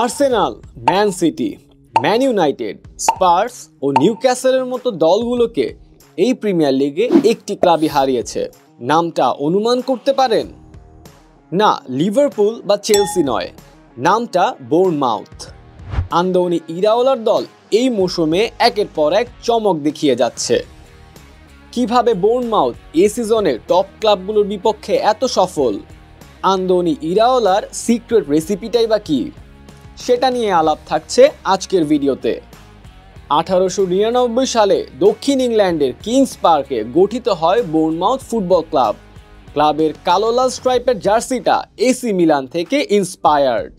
Arsenal, Man City, Man United, Spurs ও নিউক্যাসলের মতো দলগুলোকে এই প্রিমিয়ার লিগে একটি ক্লাবই হারিয়েছে। নামটা অনুমান করতে পারেন? না, লিভারপুল বা চেলসি নয়, নামটা বোর্নমাউথ। আন্দোনি ইরাওলার দল এই মৌসুমে একের পর এক চমক দেখিয়ে যাচ্ছে। কিভাবে বোর্নমাউথ এই সিজনে টপ ক্লাবগুলোর বিপক্ষে এত সফল? আন্দোনি ইরাওলার সিক্রেট রেসিপিটাই বা কি? সেটা নিয়ে আলাপ থাকছে আজকের ভিডিওতে। 1899 সালে দক্ষিণ ইংল্যান্ডের কিংস পার্কে গঠিত হয় বোর্নমাউথ ফুটবল ক্লাব। ক্লাবের কালো লাল স্ট্রাইপের জার্সিটা এসি মিলান থেকে ইন্সপায়ার্ড।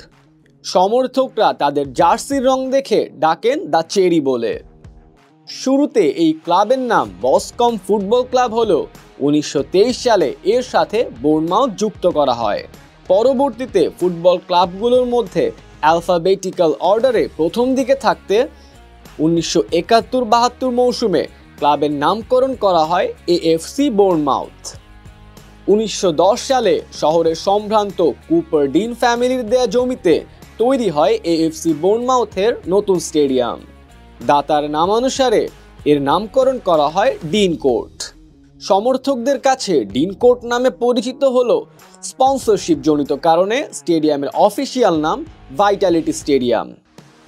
সমর্থকরা তাদের জার্সির রং দেখে ডাকেন দ্য চেরি বলে। শুরুতে এই ক্লাবের নাম বসকম ফুটবল ক্লাব হলেও 1923 সালে এর সাথে বোর্নমাউথ যুক্ত করা হয়। পরবর্তীতে ফুটবল ক্লাবগুলোর মধ্যে অ্যালফাবেটিক্যাল অর্ডারে প্রথম দিকে থাকতে 1971-72 মৌসুমে ক্লাবের নামকরণ করা হয় এএফসি বোর্নমাউথ। 1910 সালে শহরের সম্ভ্রান্ত কুপার ডিন ফ্যামিলির দেয়া জমিতে তৈরি হয় এএফসি বোর্নমাউথের নতুন স্টেডিয়াম। দাতার নামানুসারে এর নামকরণ করা হয় ডিন কোর্ট। সমর্থকদের কাছে ডিন কোর্ট নামে পরিচিত হলো স্পন্সরশিপ জনিত কারণে স্টেডিয়ামের অফিসিয়াল নাম ভাইটালিটি স্টেডিয়াম।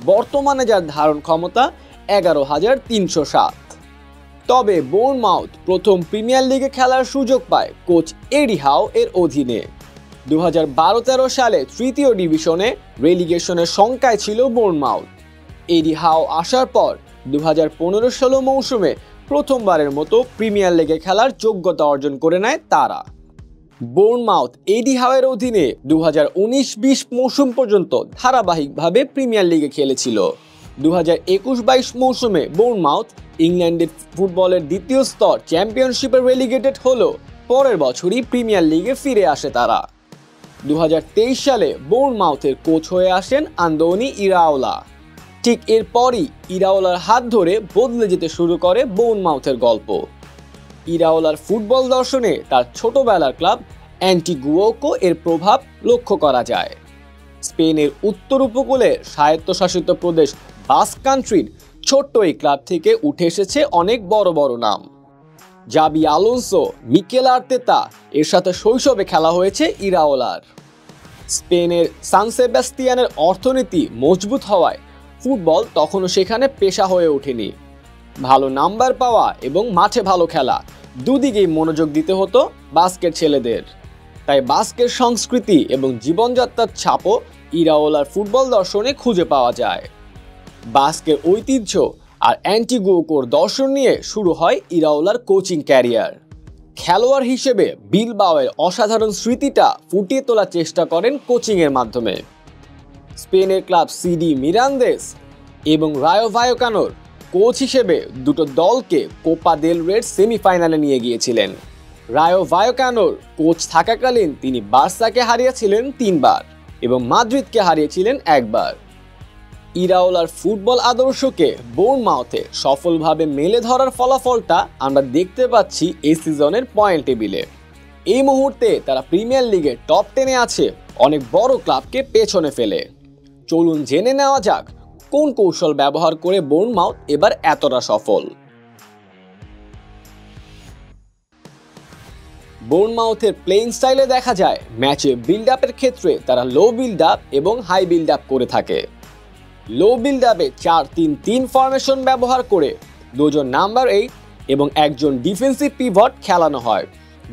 বর্তমানে যার ধারণ ক্ষমতা 11,307। তবে বোর্নমাউথ প্রথম প্রিমিয়ার লিগে খেলার সুযোগ পায় কোচ এডি হাউ এর অধীনে। 2012-13 সালে তৃতীয় ডিভিশনে রেলিগেশনের শঙ্কায় ছিল বোর্নমাউথ। এডি হাউ আসার পর 2015-16 মৌসুমে প্রথমবারের মতো প্রিমিয়ার লিগে খেলার যোগ্যতা অর্জন করে নেয় তারা। বোর্নমাউথ এডি হাউয়ের অধীনে 2019-20 মৌসুম পর্যন্ত ধারাবাহিকভাবে প্রিমিয়ার লিগে খেলেছিল। 2021-22 মৌসুমে বোর্নমাউথ ইংল্যান্ডের ফুটবলের দ্বিতীয় স্তর চ্যাম্পিয়নশিপে রেলিগেটেড হলেও পরের বছরই প্রিমিয়ার লিগে ফিরে আসে তারা। 2023 সালে বোর্নমাউথের কোচ হয়ে আসেন আন্দোনি ইরাওলা। ঠিক এরপরই ইরাওলার হাত ধরে বদলে যেতে শুরু করে বোর্নমাউথের গল্প। ইরাওলার ফুটবল দর্শনে তার ছোটবেলার ক্লাব অ্যান্টিগুয়োকো এর প্রভাব লক্ষ্য করা যায়। স্পেনের উত্তর উপকূলের স্বায়ত্তশাসিত প্রদেশ বাস্ক কান্ট্রির ছোট্ট এই ক্লাব থেকে উঠে এসেছে অনেক বড় বড় নাম। জাবি আলোনসো, মিকেল আর্তেতা এর সাথে শৈশবে খেলা হয়েছে ইরাওলার। স্পেনের সান সেবাস্তিয়ানের অর্থনীতি মজবুত হওয়ায় ফুটবল তখনও সেখানে পেশা হয়ে ওঠেনি। ভালো নাম্বার পাওয়া এবং মাঠে ভালো খেলা দুদিকেই মনোযোগ দিতে হতো বাস্কের ছেলেদের। তাই বাস্কের সংস্কৃতি এবং জীবনযাত্রার ছাপও ইরাওলার ফুটবল দর্শনে খুঁজে পাওয়া যায়। বাস্কের ঐতিহ্য আর অ্যান্টিগুয়োকোর দর্শন নিয়ে শুরু হয় ইরাওলার কোচিং ক্যারিয়ার। খেলোয়াড় হিসেবে বিলবাওয়ের অসাধারণ স্মৃতিটা ফুটিয়ে তোলার চেষ্টা করেন কোচিংয়ের মাধ্যমে। স্পেনের ক্লাব সিডি মিরান্দেস এবং রায়ো ভায়োকানোর কোচ হিসেবে দুটো দলকে কোপা দেল রের সেমিফাইনালে নিয়ে গিয়েছিলেন। রায়ো ভায়োকানোর কোচ থাকাকালীন তিনি বার্সাকে হারিয়েছিলেন 3 বার এবং মাদ্রিদকে হারিয়েছিলেন 1 বার। ইরাওলার ফুটবল আদর্শকে বোর্নমাউথে সফলভাবে মেলে ধরার ফলাফলটা আমরা দেখতে পাচ্ছি এই সিজনের পয়েন্ট টেবিলে। এই মুহূর্তে তারা প্রিমিয়ার লিগের টপ 10-এ আছে, অনেক বড় ক্লাবকে পেছনে ফেলে। চলুন জেনে নেওয়া যাক কোন কৌশল ব্যবহার করে বোর্নমাউথ এবার এতটা সফল। বোর্নমাউথের প্লেইং স্টাইলে দেখা যায় ম্যাচে বিল্ড আপের ক্ষেত্রে তারা লো বিল্ড আপ এবং হাই বিল্ড আপ করে থাকে। লো বিল্ড আপে 4-3-3 ফরমেশন ব্যবহার করে 2 জন নাম্বার 8 এবং 1 জন ডিফেন্সিভ পিভট খেলানো হয়,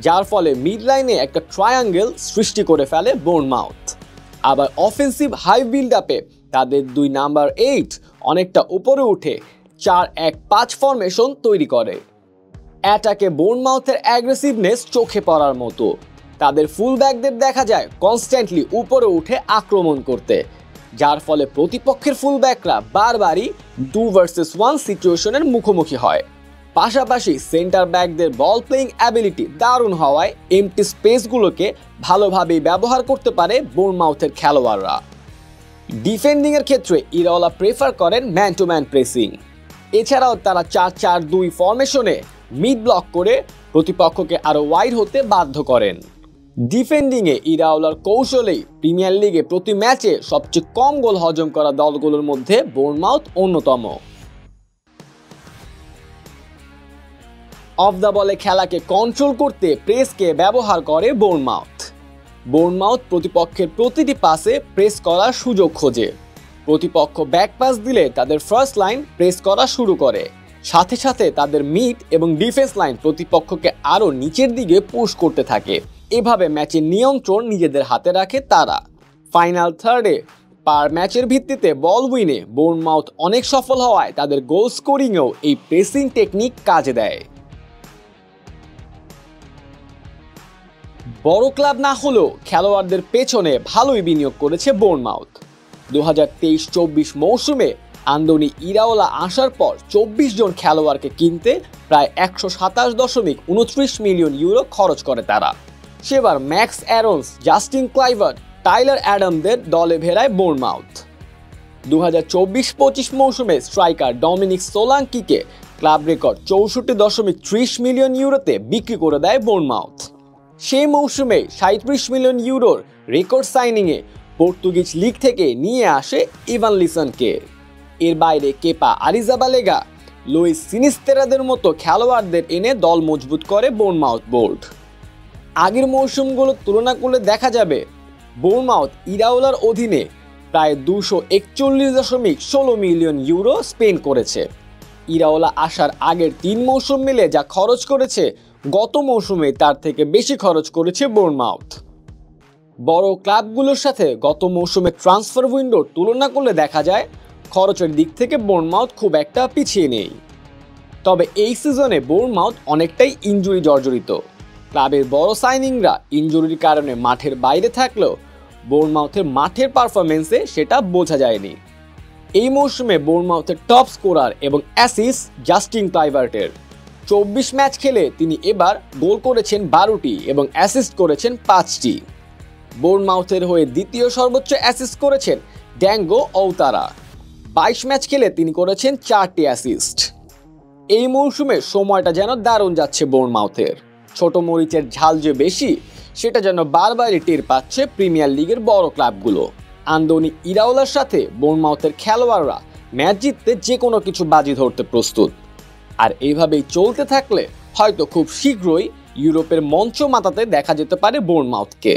যার ফলে মিড লাইনে একটা ট্রায়াঙ্গেল সৃষ্টি করে ফেলে বোর্নমাউথ। আবার অফেন্সিভ হাই বিল্ড আপে তাদের 2 নাম্বার 8 অনেকটা উপরে উঠে 4-1-5 ফরমেশন তৈরি করে। অ্যাটাকে বোর্নমাউথের অ্যাগ্রেসিভনেস চোখে পড়ার মতো। তাদের ফুলব্যাকদের দেখা যায় কনস্ট্যান্টলি উপরে উঠে আক্রমণ করতে, যার ফলে প্রতিপক্ষের ফুলব্যাকরা বারবারই 2 ভার্সেস 1 সিচুয়েশনের মুখোমুখি হয়। পাশাপাশি সেন্টার ব্যাকদের বল প্লেইং অ্যাবিলিটি দারুণ হওয়ায় এমটি স্পেসগুলোকে ভালোভাবেই ব্যবহার করতে পারে বোর্নমাউথের খেলোয়াড়রা। ডিফেন্ডিংয়ের ক্ষেত্রে ইরাওলা প্রেফার করেন ম্যান টু ম্যান প্রেসিং। এছাড়াও তারা 4-4-2 ফরমেশনে মিড ব্লক করে প্রতিপক্ষকে আরও ওয়াইড হতে বাধ্য করেন। ডিফেন্ডিংয়ে ইরাওলার কৌশলেই প্রিমিয়ার লিগে প্রতি ম্যাচে সবচেয়ে কম গোল হজম করা দলগুলোর মধ্যে বোর্নমাউথ অন্যতম। অফ দ্য বলে খেলাকে কন্ট্রোল করতে প্রেসকে ব্যবহার করে বোর্নমাউথ। বোর্নমাউথ প্রতিপক্ষের প্রতিটি পাসে প্রেস করার সুযোগ খোঁজে। প্রতিপক্ষ ব্যাক পাস দিলে তাদের ফার্স্ট লাইন প্রেস করা শুরু করে, সাথে সাথে তাদের মিড এবং ডিফেন্স লাইন প্রতিপক্ষকে আরও নিচের দিকে পুশ করতে থাকে। এভাবে ম্যাচের নিয়ন্ত্রণ নিজেদের হাতে রাখে তারা। ফাইনাল থার্ডে পার ম্যাচের ভিত্তিতে বল উইনে বোর্নমাউথ অনেক সফল হওয়ায় তাদের গোল স্কোরিংয়েও এই প্রেসিং টেকনিক কাজে দেয়। বড় ক্লাব না হলেও খেলোয়াড়দের পেছনে ভালোই বিনিয়োগ করেছে বোর্নমাউথ। 2023-24 মৌসুমে আন্দোনি ইরাওলা আসার পর 24 জন খেলোয়াড়কে কিনতে প্রায় 127.29 মিলিয়ন ইউরো খরচ করে তারা। সেবার Max Aarons, Justin Kluivert, Tyler অ্যাডামদের দলে ভেড়ায় বোর্নমাউথ। 2024-25 মৌসুমে স্ট্রাইকার ডমিনিক সোলাঙ্কিকে ক্লাব রেকর্ড 64.30 মিলিয়ন ইউরোতে বিক্রি করে দেয় বোর্নমাউথ। সেই মৌসুমে 37 মিলিয়ন ইউরোর রেকর্ড সাইনিংয়ে পর্তুগিজ লিগ থেকে নিয়ে আসে ইভান লিসনকে। এর বাইরে কেপা আরিজাবালেগা, লুইস সিনিস্তেরাদের মতো খেলোয়াড়দের এনে দল মজবুত করে বোর্নমাউথ বোর্ড। আগের মৌসুমগুলোর তুলনা করলে দেখা যাবে বোর্নমাউথ ইরাওলার অধীনে প্রায় 241.16 মিলিয়ন ইউরো স্পেন্ড করেছে। ইরাওলা আসার আগের 3 মৌসুম মিলে যা খরচ করেছে, গত মৌসুমে তার থেকে বেশি খরচ করেছে বোর্নমাউথ। বড় ক্লাবগুলোর সাথে গত মৌসুমে ট্রান্সফার উইন্ডোর তুলনা করলে দেখা যায় খরচের দিক থেকে বোর্নমাউথ খুব একটা পিছিয়ে নেই। তবে এই সিজনে বোর্নমাউথ অনেকটাই ইনজুরি জর্জরিত। ক্লাবের বড় সাইনিংরা ইনজুরির কারণে মাঠের বাইরে থাকলেও বোর্নমাউথের মাঠের পারফরমেন্সে সেটা বোঝা যায়নি। এই মৌসুমে বোর্নমাউথের টপ স্কোরার এবং অ্যাসিস্ট জাস্টিন ক্লাইভার্টের। 24 ম্যাচ খেলে তিনি এবার গোল করেছেন 12টি এবং অ্যাসিস্ট করেছেন 5টি। বোর্নমাউথের হয়ে দ্বিতীয় সর্বোচ্চ অ্যাসিস্ট করেছেন ড্যাঙ্গো ওতারা। 22 ম্যাচ খেলে তিনি করেছেন 4টি অ্যাসিস্ট। এই মৌসুমে সময়টা যেন দারুণ যাচ্ছে বোর্নমাউথের। ছোট মরিচের ঝাল যে বেশি, সেটা যেন বারবারই টের পাচ্ছে প্রিমিয়ার লিগের বড় ক্লাবগুলো। আন্দোনি ইরাওলার সাথে বোর্নমাউথের খেলোয়াড়রা ম্যাচ জিততে যে কোনো কিছু বাজি ধরতে প্রস্তুত। আর এইভাবেই চলতে থাকলে হয়তো খুব শীঘ্রই ইউরোপের মঞ্চ মাতাতে দেখা যেতে পারে বোর্নমাউথকে।